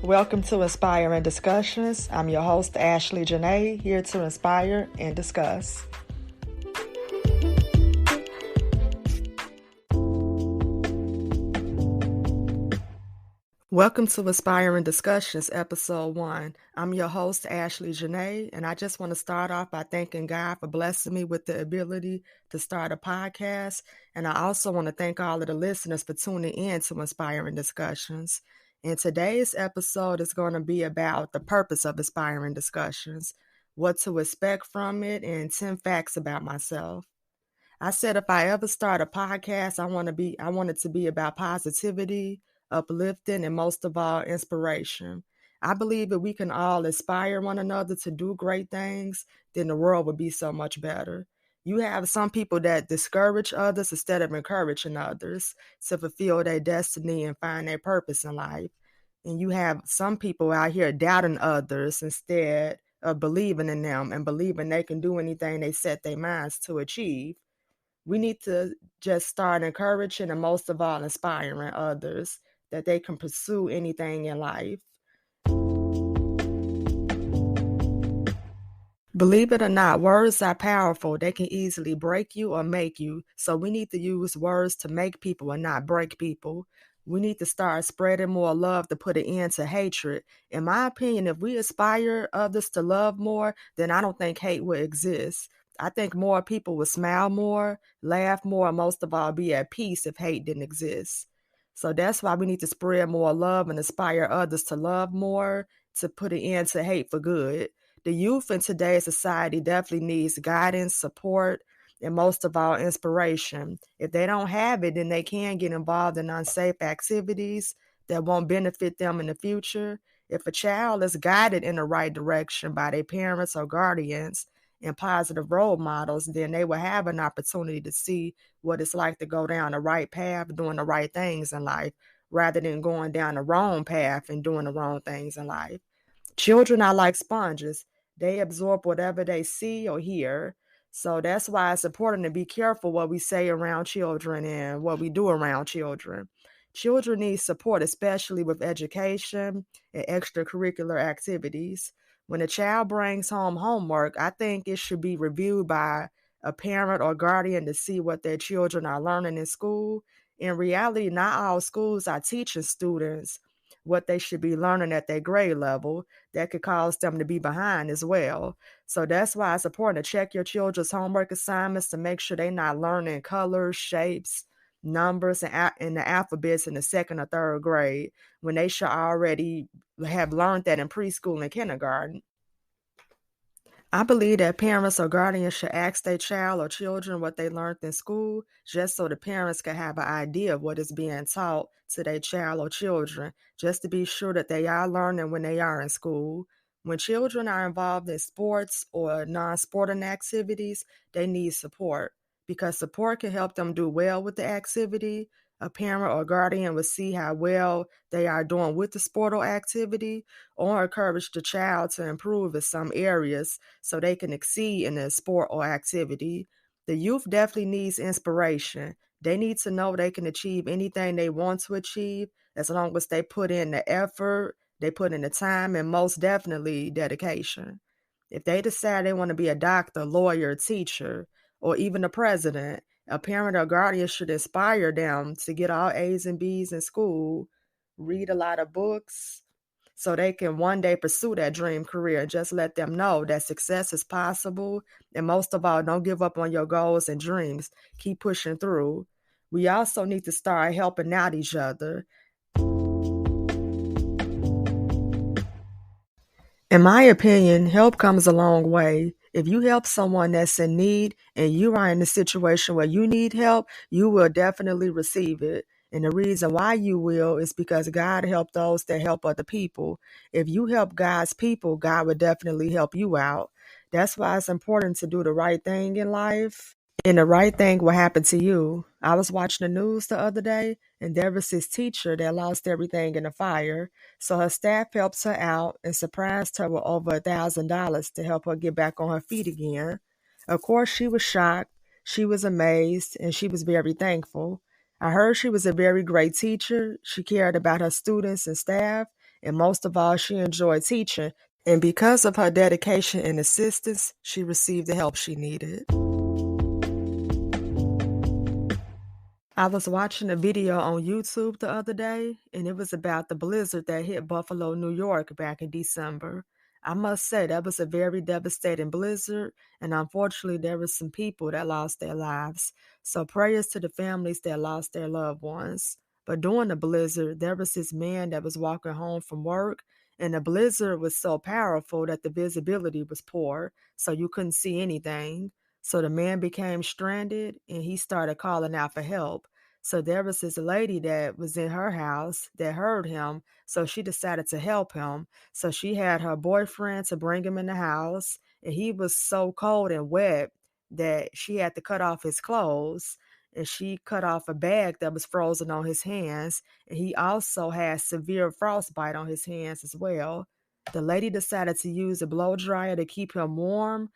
Welcome to Inspirin Discussions. I'm your host, Ashley Janae, here to inspire and discuss. Welcome to Inspirin Discussions, Episode 1. I'm your host, Ashley Janae, and I just want to start off by thanking God for blessing me with the ability to start a podcast. And I also want to thank all of the listeners for tuning in to Inspiring Discussions. And today's episode is going to be about the purpose of Inspiring Discussions, what to expect from it, and 10 facts about myself. I said if I ever start a podcast, I want it to be about positivity, uplifting, and most of all, inspiration. I believe that we can all inspire one another to do great things, then the world would be so much better. You have some people that discourage others instead of encouraging others to fulfill their destiny and find their purpose in life. And you have some people out here doubting others instead of believing in them and believing they can do anything they set their minds to achieve. We need to just start encouraging and most of all inspiring others that they can pursue anything in life. Believe it or not, words are powerful. They can easily break you or make you. So we need to use words to make people and not break people. We need to start spreading more love to put an end to hatred. In my opinion, if we inspire others to love more, then I don't think hate will exist. I think more people would smile more, laugh more, and most of all be at peace if hate didn't exist. So that's why we need to spread more love and inspire others to love more, to put an end to hate for good. The youth in today's society definitely needs guidance, support, and most of all, inspiration. If they don't have it, then they can get involved in unsafe activities that won't benefit them in the future. If a child is guided in the right direction by their parents or guardians and positive role models, then they will have an opportunity to see what it's like to go down the right path, doing the right things in life, rather than going down the wrong path and doing the wrong things in life. Children are like sponges. They absorb whatever they see or hear. So that's why it's important to be careful what we say around children and what we do around children. Children need support, especially with education and extracurricular activities. When a child brings home homework, I think it should be reviewed by a parent or guardian to see what their children are learning in school. In reality, not all schools are teaching students what they should be learning at their grade level. That could cause them to be behind as well. So that's why it's important to check your children's homework assignments to make sure they're not learning colors, shapes, numbers, and the alphabets in the second or third grade when they should already have learned that in preschool and kindergarten. I believe that parents or guardians should ask their child or children what they learned in school, just so the parents can have an idea of what is being taught to their child or children, just to be sure that they are learning when they are in school. When children are involved in sports or non-sporting activities, they need support because support can help them do well with the activity. A parent or guardian will see how well they are doing with the sport or activity, or encourage the child to improve in some areas so they can exceed in a sport or activity. The youth definitely needs inspiration. They need to know they can achieve anything they want to achieve as long as they put in the effort, they put in the time, and most definitely dedication. If they decide they want to be a doctor, lawyer, teacher, or even a president, a parent or guardian should inspire them to get all A's and B's in school, read a lot of books, so they can one day pursue that dream career, and just let them know that success is possible. And most of all, don't give up on your goals and dreams. Keep pushing through. We also need to start helping out each other. In my opinion, help comes a long way. If you help someone that's in need and you are in a situation where you need help, you will definitely receive it. And the reason why you will is because God helped those that help other people. If you help God's people, God will definitely help you out. That's why it's important to do the right thing in life. And the right thing will happen to you. I was watching the news the other day, and there was this teacher that lost everything in a fire. So her staff helped her out and surprised her with over $1,000 to help her get back on her feet again. Of course, she was shocked, she was amazed, and she was very thankful. I heard she was a very great teacher. She cared about her students and staff, And most of all, she enjoyed teaching. And because of her dedication and assistance, she received the help she needed. I was watching a video on YouTube the other day, and it was about the blizzard that hit Buffalo, New York back in December. I must say that was a very devastating blizzard, and unfortunately, there were some people that lost their lives. So, prayers to the families that lost their loved ones. But during the blizzard, there was this man that was walking home from work, and the blizzard was so powerful that the visibility was poor, so you couldn't see anything. So the man became stranded and he started calling out for help. So there was this lady that was in her house that heard him. So she decided to help him. So she had her boyfriend to bring him in the house. And he was so cold and wet that she had to cut off his clothes. And she cut off a bag that was frozen on his hands. And he also had severe frostbite on his hands as well. The lady decided to use a blow dryer to keep him warm,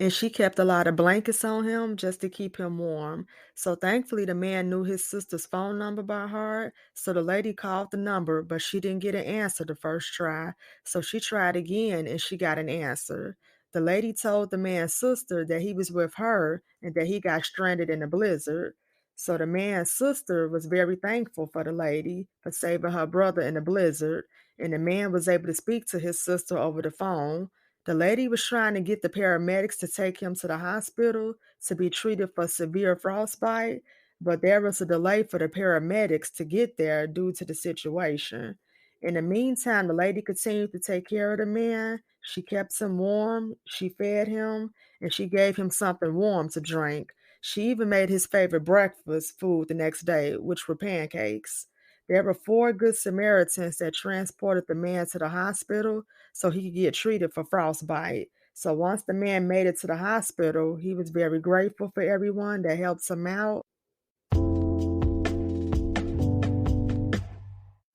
and she kept a lot of blankets on him just to keep him warm. So thankfully, the man knew his sister's phone number by heart. So the lady called the number, but she didn't get an answer the first try. So she tried again and she got an answer. The lady told the man's sister that he was with her and that he got stranded in a blizzard. So the man's sister was very thankful for the lady for saving her brother in the blizzard. And the man was able to speak to his sister over the phone. The lady was trying to get the paramedics to take him to the hospital to be treated for severe frostbite, but there was a delay for the paramedics to get there due to the situation. In the meantime, the lady continued to take care of the man. She kept him warm, she fed him, and she gave him something warm to drink. She even made his favorite breakfast food the next day, which were pancakes. There were 4 good Samaritans that transported the man to the hospital so he could get treated for frostbite. So once the man made it to the hospital, he was very grateful for everyone that helped him out.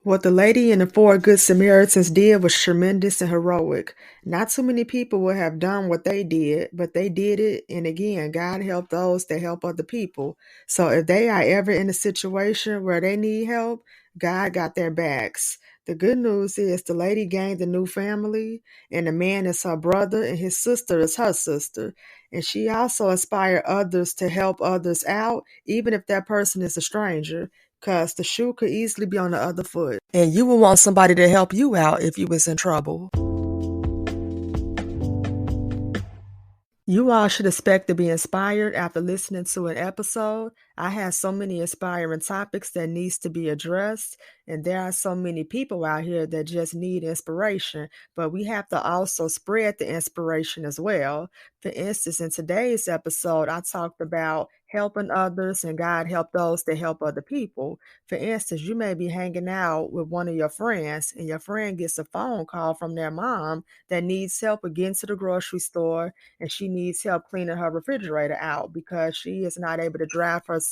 What the lady and the 4 good Samaritans did was tremendous and heroic. Not too many people would have done what they did, but they did it. And again, God helped those that help other people. So if they are ever in a situation where they need help, God got their backs. The good news is the lady gained a new family, and the man is her brother, and his sister is her sister. And she also inspired others to help others out, even if that person is a stranger, because the shoe could easily be on the other foot. And you would want somebody to help you out if you was in trouble. You all should expect to be inspired after listening to an episode. I have so many inspiring topics that needs to be addressed, and there are so many people out here that just need inspiration, but we have to also spread the inspiration as well. For instance, in today's episode, I talked about helping others and God help those that help other people. For instance, you may be hanging out with one of your friends and your friend gets a phone call from their mom that needs help with getting to the grocery store, and she needs help cleaning her refrigerator out because she is not able to drive herself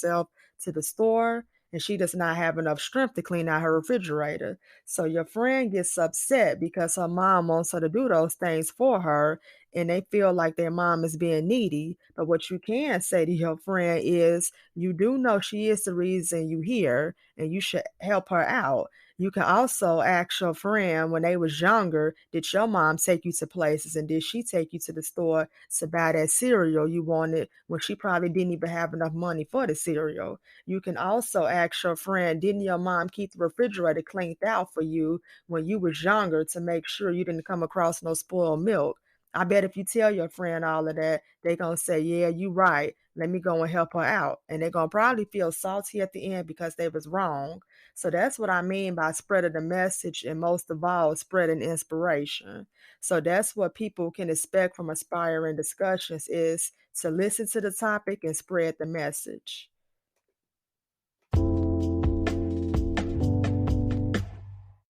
to the store and she does not have enough strength to clean out her refrigerator. So your friend gets upset because her mom wants her to do those things for her, and they feel like their mom is being needy. But what you can say to your friend is, you do know she is the reason you here and you should help her out. You can also ask your friend, when they was younger, did your mom take you to places and did she take you to the store to buy that cereal you wanted when she probably didn't even have enough money for the cereal? You can also ask your friend, didn't your mom keep the refrigerator cleaned out for you when you was younger to make sure you didn't come across no spoiled milk? I bet if you tell your friend all of that, they going to say, yeah, you right. Let me go and help her out. And they're going to probably feel salty at the end because they was wrong. So that's what I mean by spreading the message, and most of all, spreading inspiration. So that's what people can expect from Inspiring Discussions, is to listen to the topic and spread the message.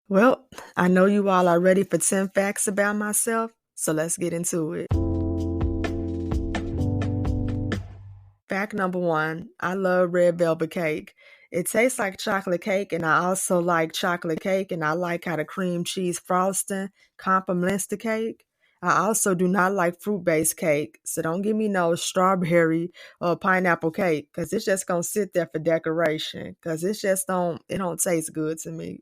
Well, I know you all are ready for 10 facts about myself, so let's get into it. Fact number 1, I love red velvet cake. It tastes like chocolate cake, and I also like chocolate cake, and I like how the cream cheese frosting complements the cake. I also do not like fruit-based cake, so don't give me no strawberry or pineapple cake, because it's just going to sit there for decoration, because it don't taste good to me.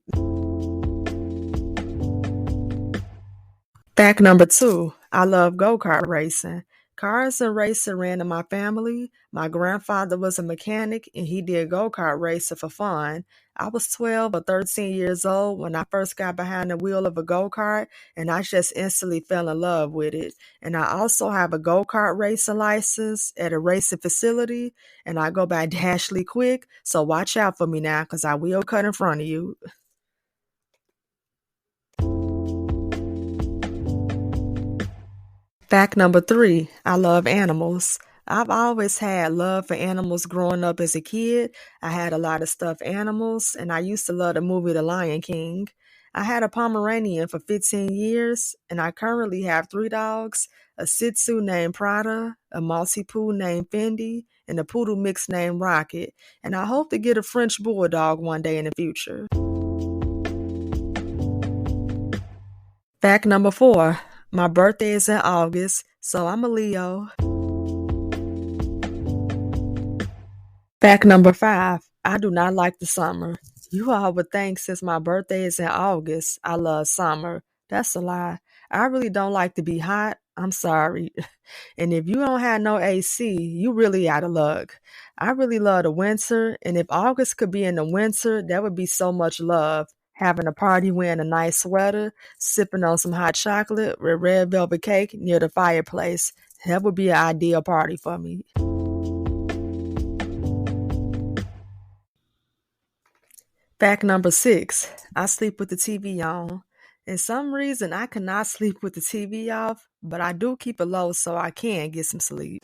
Fact number 2, I love go-kart racing. Cars and racing ran in my family. My grandfather was a mechanic and he did go-kart racing for fun. I was 12 or 13 years old when I first got behind the wheel of a go-kart and I just instantly fell in love with it. And I also have a go-kart racing license at a racing facility and I go by Dashley Quick. So watch out for me now because I will cut in front of you. Fact number 3, I love animals. I've always had love for animals growing up as a kid. I had a lot of stuffed animals, and I used to love the movie The Lion King. I had a Pomeranian for 15 years, and I currently have 3 dogs, a Shih Tzu named Prada, a Maltipoo named Fendi, and a Poodle mix named Rocket, and I hope to get a French Bulldog one day in the future. Fact number 4, my birthday is in August, so I'm a Leo. Fact number 5, I do not like the summer. You all would think since my birthday is in August, I love summer. That's a lie. I really don't like to be hot. I'm sorry. And if you don't have no AC, you really out of luck. I really love the winter, and if August could be in the winter, that would be so much love. Having a party wearing a nice sweater, sipping on some hot chocolate with red velvet cake near the fireplace. That would be an ideal party for me. Fact number 6, I sleep with the TV on. In some reason, I cannot sleep with the TV off, but I do keep it low so I can get some sleep.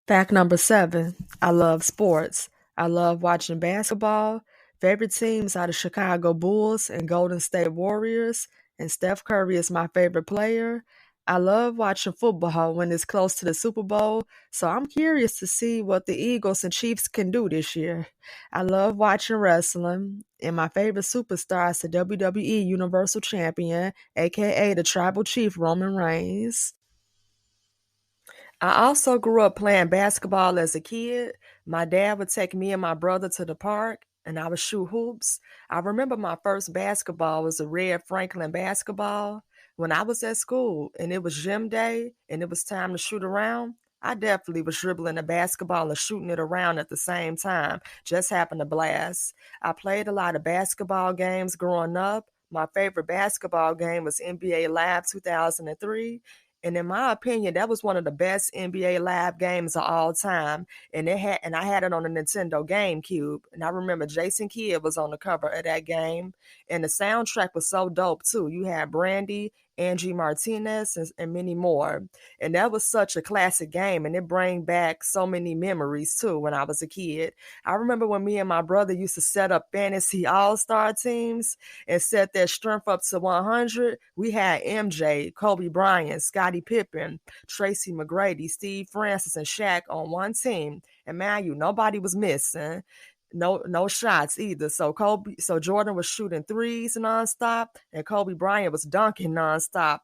Fact number 7, I love sports. I love watching basketball. Favorite teams are the Chicago Bulls and Golden State Warriors, and Steph Curry is my favorite player. I love watching football when it's close to the Super Bowl, so I'm curious to see what the Eagles and Chiefs can do this year. I love watching wrestling, and my favorite superstar is the WWE Universal Champion, aka the Tribal Chief Roman Reigns. I also grew up playing basketball as a kid. My dad would take me and my brother to the park and I would shoot hoops. I remember my first basketball was a red Franklin basketball. When I was at school and it was gym day and it was time to shoot around, I definitely was dribbling the basketball and shooting it around at the same time. Just happened to blast. I played a lot of basketball games growing up. My favorite basketball game was NBA Live 2003. And in my opinion, that was one of the best NBA Live games of all time. And I had it on the Nintendo GameCube. And I remember Jason Kidd was on the cover of that game. And the soundtrack was so dope too. You had Brandy, Angie Martinez, and many more. And that was such a classic game. And it brought back so many memories too when I was a kid. I remember when me and my brother used to set up fantasy all-star teams and set their strength up to 100. We had MJ, Kobe Bryant, Scottie Pippen, Tracy McGrady, Steve Francis, and Shaq on one team. And man, nobody was missing. No shots either. So Jordan was shooting threes nonstop, and Kobe Bryant was dunking nonstop.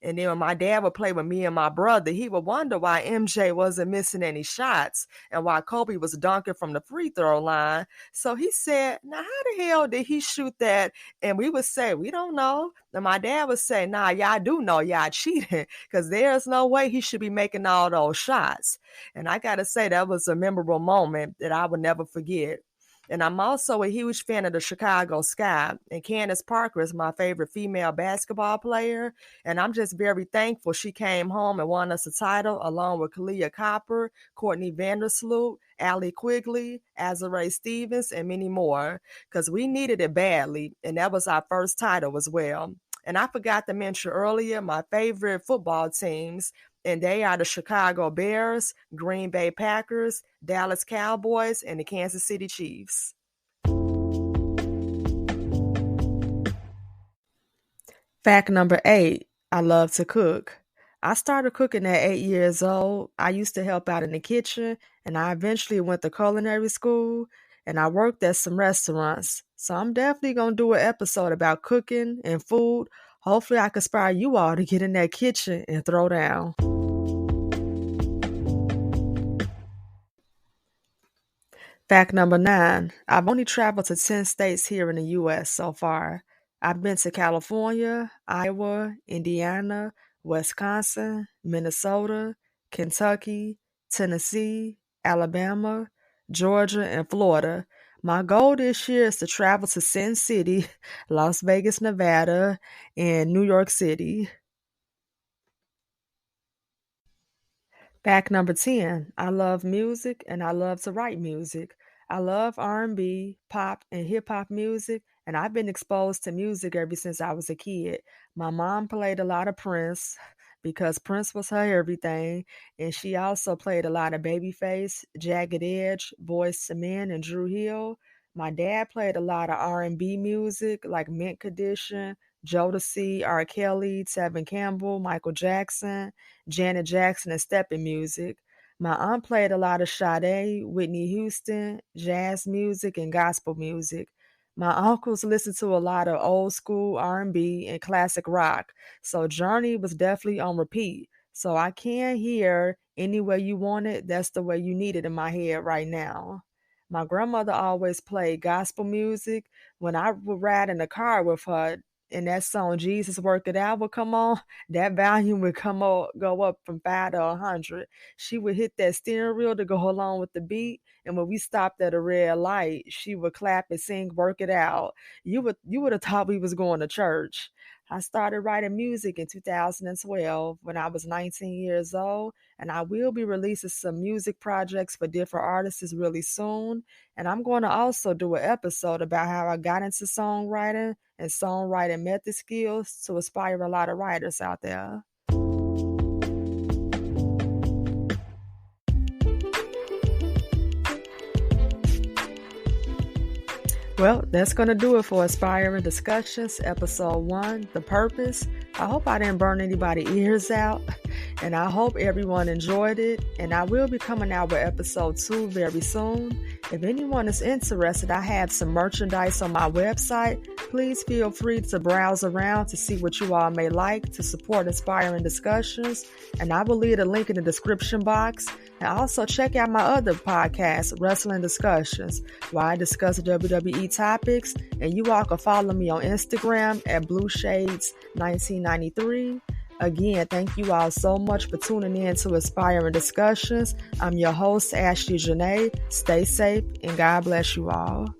And then when my dad would play with me and my brother, he would wonder why MJ wasn't missing any shots and why Kobe was dunking from the free throw line. So he said, now how the hell did he shoot that? And we would say, we don't know. And my dad would say, nah, y'all do know y'all cheating because there's no way he should be making all those shots. And I got to say, that was a memorable moment that I would never forget. And I'm also a huge fan of the Chicago Sky. And Candace Parker is my favorite female basketball player. And I'm just very thankful she came home and won us a title along with Kalia Copper, Courtney Vandersloot, Allie Quigley, Azurá Stevens, and many more. Because we needed it badly. And that was our first title as well. And I forgot to mention earlier my favorite football teams, and they are the Chicago Bears, Green Bay Packers, Dallas Cowboys, and the Kansas City Chiefs. Fact number 8, I love to cook. I started cooking at 8 years old. I used to help out in the kitchen, and I eventually went to culinary school, and I worked at some restaurants. So I'm definitely going to do an episode about cooking and food. Hopefully I can inspire you all to get in that kitchen and throw down. Fact number 9, I've only traveled to 10 states here in the US so far. I've been to California, Iowa, Indiana, Wisconsin, Minnesota, Kentucky, Tennessee, Alabama, Georgia, and Florida. My goal this year is to travel to Sin City, Las Vegas, Nevada, and New York City. Fact number 10, I love music and I love to write music. I love R&B, pop, and hip hop music, and I've been exposed to music ever since I was a kid. My mom played a lot of Prince because Prince was her everything, and she also played a lot of Babyface, Jagged Edge, Boyz II Men, and Drew Hill. My dad played a lot of R&B music like Mint Condition, Jodeci, R. Kelly, Tevin Campbell, Michael Jackson, Janet Jackson, and stepping music. My aunt played a lot of Sade, Whitney Houston, jazz music, and gospel music. My uncles listened to a lot of old school R&B and classic rock, so Journey was definitely on repeat. So I can't hear Any Way You Want It, That's the Way You Need It in my head right now. My grandmother always played gospel music. When I would ride in the car with her, and that song Jesus Work It Out would come on, that volume would go up from 5 to 100. She would hit that steering wheel to go along with the beat, and when we stopped at a red light, she would clap and sing "Work It Out." You would have thought we was going to church. I started writing music in 2012 when I was 19 years old, and I will be releasing some music projects for different artists really soon. And I'm going to also do an episode about how I got into songwriting and songwriting method skills to inspire a lot of writers out there. Well, that's going to do it for Inspiring Discussions, Episode 1, The Purpose. I hope I didn't burn anybody's ears out, and I hope everyone enjoyed it, and I will be coming out with Episode 2 very soon. If anyone is interested, I have some merchandise on my website. Please feel free to browse around to see what you all may like to support Inspiring Discussions, and I will leave a link in the description box. And also check out my other podcast, Wrestling Discussions, where I discuss WWE topics, and you all can follow me on Instagram at BlueShades1993. Again, thank you all so much for tuning in to Inspiring Discussions. I'm your host, Ashley Janae. Stay safe, and God bless you all.